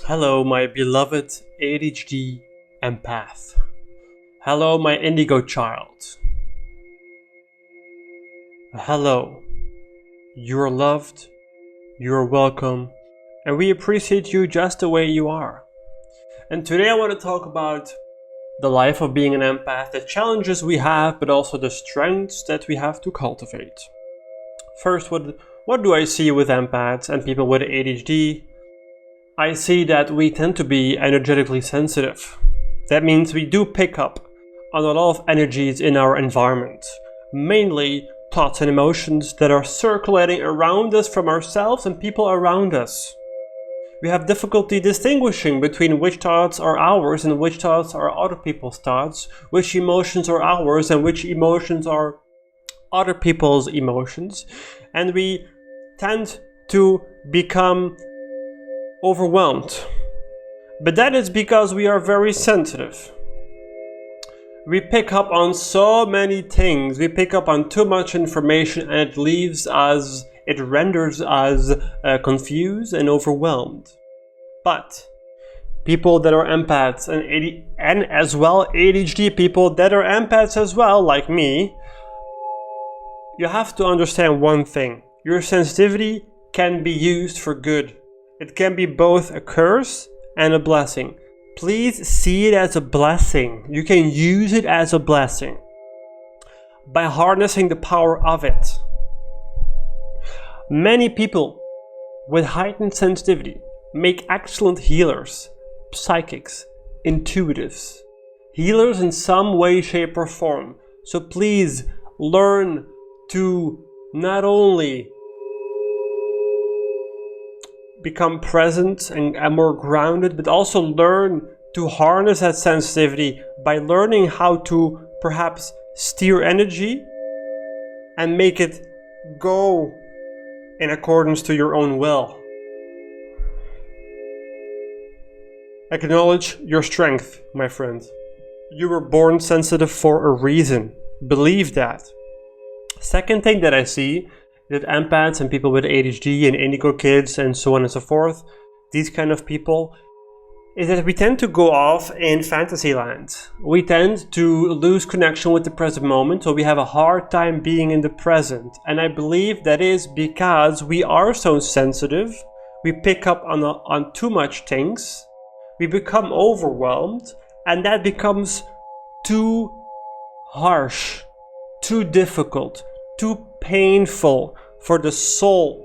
Hello, my beloved ADHD empath. Hello, my indigo child. Hello. You're loved, you're welcome, and we appreciate you just the way you are. And today I want to talk about the life of being an empath, the challenges we have, but also the strengths that we have to cultivate. First, what do I see with empaths and people with ADHD? I see that we tend to be energetically sensitive. That means we do pick up on a lot of energies in our environment, mainly thoughts and emotions that are circulating around us from ourselves and people around us. We have difficulty distinguishing between which thoughts are ours and which thoughts are other people's thoughts, which emotions are ours and which emotions are other people's emotions, and we tend to become overwhelmed. But that is because we are very sensitive. We pick up on so many things, we pick up on too much information, and it renders us confused and overwhelmed. But people that are empaths and as well ADHD people that are empaths as well, like me, you have to understand one thing. Your sensitivity can be used for good. It can be both a curse and a blessing. Please see it as a blessing. You can use it as a blessing by harnessing the power of it. Many people with heightened sensitivity make excellent healers, psychics, intuitives, healers in some way, shape, or form. So please learn to not only become present and more grounded, but also learn to harness that sensitivity by learning how to perhaps steer energy and make it go in accordance to your own will. Acknowledge your strength, my friend. You were born sensitive for a reason. Believe that. Second thing that I see that empaths and people with ADHD and indigo kids and so on and so forth, these kind of people, is that we tend to go off in fantasy land. We tend to lose connection with the present moment, so we have a hard time being in the present. And I believe that is because we are so sensitive, we pick up on too much things, we become overwhelmed, and that becomes too harsh, too difficult, too painful for the soul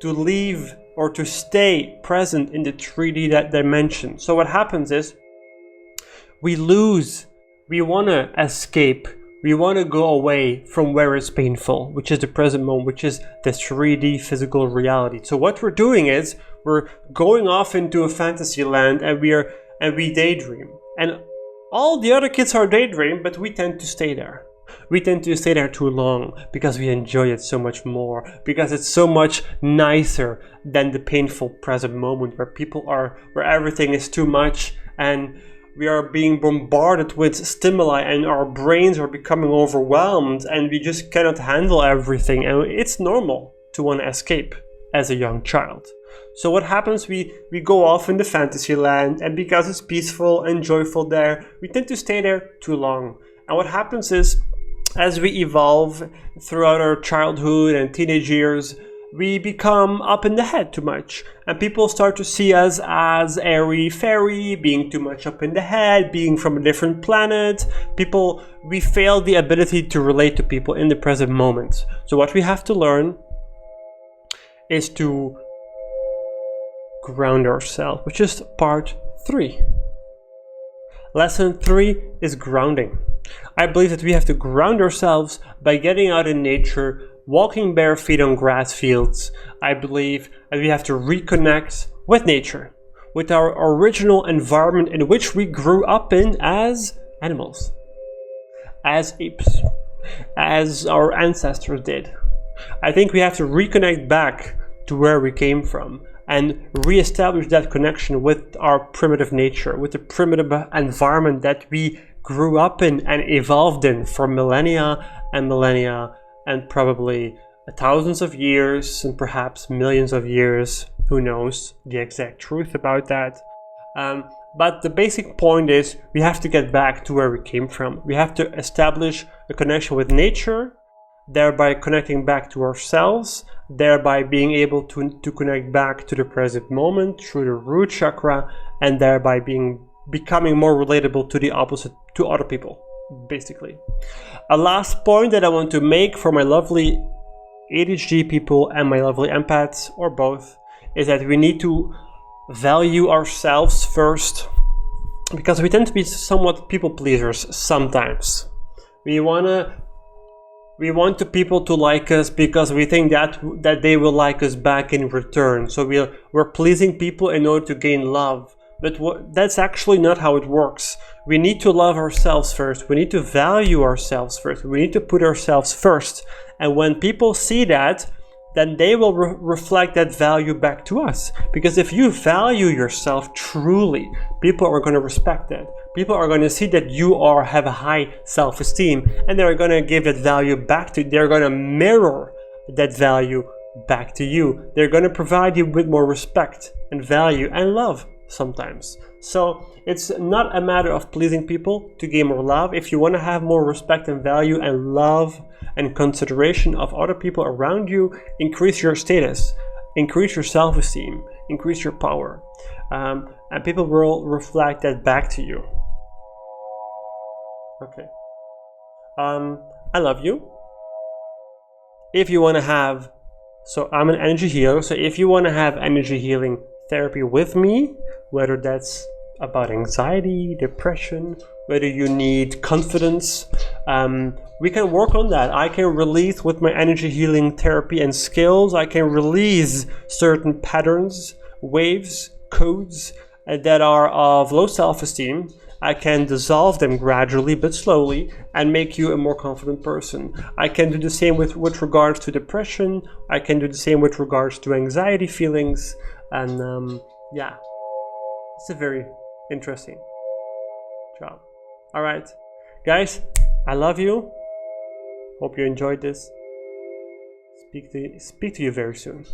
to leave or to stay present in the 3D dimension. So what happens is we want to escape, we want to go away from where it's painful, which is the present moment, which is the 3D physical reality. So what we're doing is we're going off into a fantasy land and we daydream. And all the other kids are daydream, but we tend to stay there. We tend to stay there too long because we enjoy it so much more, because it's so much nicer than the painful present moment where everything is too much and we are being bombarded with stimuli and our brains are becoming overwhelmed and we just cannot handle everything, and it's normal to want to escape as a young child. So what happens, we go off in the fantasy land, and because it's peaceful and joyful there, we tend to stay there too long. And what happens is, as we evolve throughout our childhood and teenage years, we become up in the head too much. And people start to see us as airy-fairy, being too much up in the head, being from a different planet. We fail the ability to relate to people in the present moment. So what we have to learn is to ground ourselves, which is part 3. Lesson 3 is grounding. I believe that we have to ground ourselves by getting out in nature, walking bare feet on grass fields. I believe that we have to reconnect with nature, with our original environment in which we grew up in as animals, as apes, as our ancestors did. I think we have to reconnect back to where we came from and re-establish that connection with our primitive nature, with the primitive environment that we grew up in and evolved in for millennia and probably thousands of years and perhaps millions of years. Who knows the exact truth about that? But the basic point is we have to get back to where we came from. We have to establish a connection with nature, thereby connecting back to ourselves, thereby being able to connect back to the present moment through the root chakra, and thereby becoming more relatable to the opposite, to other people, basically. A last point that I want to make for my lovely ADHD people and my lovely empaths, or both, is that we need to value ourselves first, because we tend to be somewhat people pleasers sometimes. We want the people to like us because we think that they will like us back in return. So we're pleasing people in order to gain love. But that's actually not how it works. We need to love ourselves first. We need to value ourselves first. We need to put ourselves first. And when people see that, then they will reflect that value back to us. Because if you value yourself truly, people are going to respect that. People are going to see that you have a high self-esteem, and they're going to give that value back to you. They're going to mirror that value back to you. They're going to provide you with more respect and value and love sometimes. So it's not a matter of pleasing people to gain more love. If you want to have more respect and value and love and consideration of other people around you, increase your status, increase your self-esteem, increase your power, and people will reflect that back to you. Okay. I love you. If you want to have, so I'm an energy healer, so if you want to have energy healing therapy with me, whether that's about anxiety, depression, whether you need confidence, we can work on that. I can release with my energy healing therapy and skills, I can release certain patterns, waves, codes that are of low self-esteem. I can dissolve them gradually but slowly and make you a more confident person. I can do the same with regards to depression. I can do the same with regards to anxiety feelings. And yeah, it's a very interesting job. All right, guys, I love you. Hope you enjoyed this. Speak to you very soon.